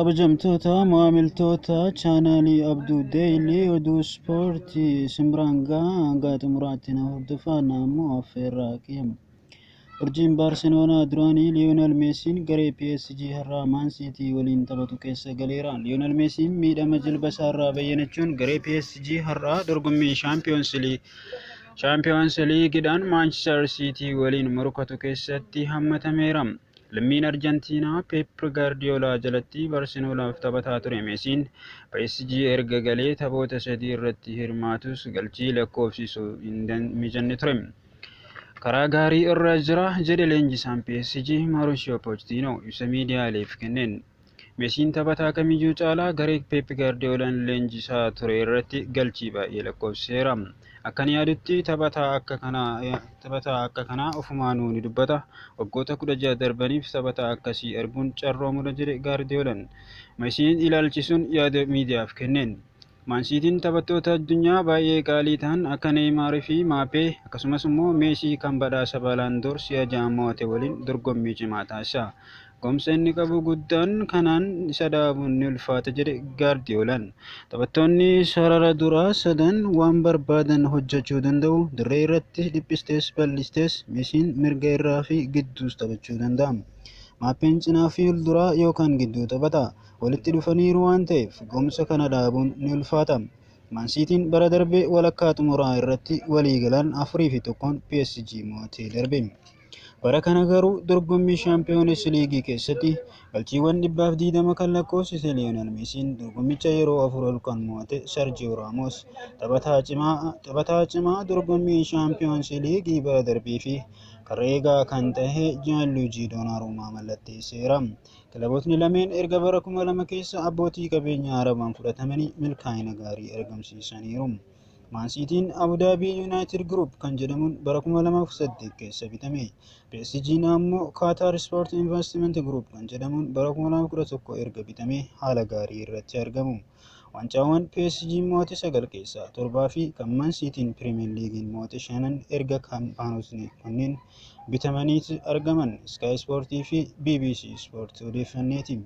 kabajamtoota maamiltoota chaanaalii Abduu Deeyilii oduu ispoortii Simraangaa hanga xumuraatti na hordofaa naannoo affeerraa qeema. Urjiin Baarseloonaa duraanii Liyoonel Meesiin garee PSG har'aa maan siitii waliin taphatu keessa galeera. Liyoonel Meesiin miidhama jilba isaarraa bayyanachuun garee PSG har'aa dorgommii Chaampiyoons Liigidhaan Maanchister Siitii waliin morkatu keessatti hammatameera. Lammiin Arjentiinaa Pep Guardiola jalatti Baarseloonaaf taphataa ture. Meesiin PSG erga galee taphoota 3 irratti hirmaatus galchii lakkoofsisuu hin mijanne ture. Karaa gaarii irra jira jedhe leenjisaan PSG Mauricio Pochettino ibsa miidiyaaleef kenneen. Meesiin taphataa kamiyyuu caalaa garee Pep Guardiolaan leenjisaa ture irratti galchii baay'ee lakkoofsiseera. Akkan yaadutti taphataa akka kanaa ofumaanuu ni dubbata. Waggoota 16 darbaniif taphataa akkasii arguun carroomudha jedhe Guardiolaan. Meesiin ilaalchisuun yaada miidiyaaf kenneen. Maansiitiin taphattoota addunyaa baay'ee qaalii ta'an akka Neeymaar fi Maappee akkasumas immoo Meesii kan badhaasa Baalaandoor si'a 6 mo'ate waliin dorgommii cimaa taasisa. Gomsa inni qabu guddaan kanaan isa dhaabuun ni ulfaata jedhe Guardiolaan. Taphattoonni sarara duraa sadan waan barbaadan hojjechuu danda'u. Dirree irratti dhiphistees bal'istees Meesiin mirga irraa fi gidduus taphachuu danda'a. Maappeen cinaa fi fuulduraa yookaan gidduu taphata. Walitti dhufaniiru waan ta'eef gomsa kana dhaabuun ni ulfaata. Maansiitiin bara darbee walakkaa xumuraa irratti walii galan 4-1 PSG mo'atee darbe. Bara kana garuu dorgommii Chaampiyoons Liigii keessatti galchiiwwan 120 kan lakkoofsise Liyoonel Meesiin dorgommicha yeroo 4 ol kan mo'ate Sergio Ramos taphataa cimaa dorgommii Chaampiyoons Liigii bara darbee fi Carragher kan ta'e Gianluigi Donnarumma mallatteesseera. Kilabootni lameen erga bara 2000 keessa abbootii qabeenyaa Arabaan fudhatamanii milkaa'ina gaarii argamsiisaniiru. Maansiitiin Abu Dhabii United Group kan jedhamuun bara 2008 keessa bitame. PSG ammoo Qatar Sport Investment Group kan jedhamuun bara 2011 erga bitame haala gaarii irratti argamu. Wancaawwan PSG mo'ate 9 keessaa 7 fi kan Maansiitiin Premier League'n mo'ate 5 erga kaampaanootni kunneen bitamanii argaman. Sky Sport fi BBC Sport odeeffanneeti.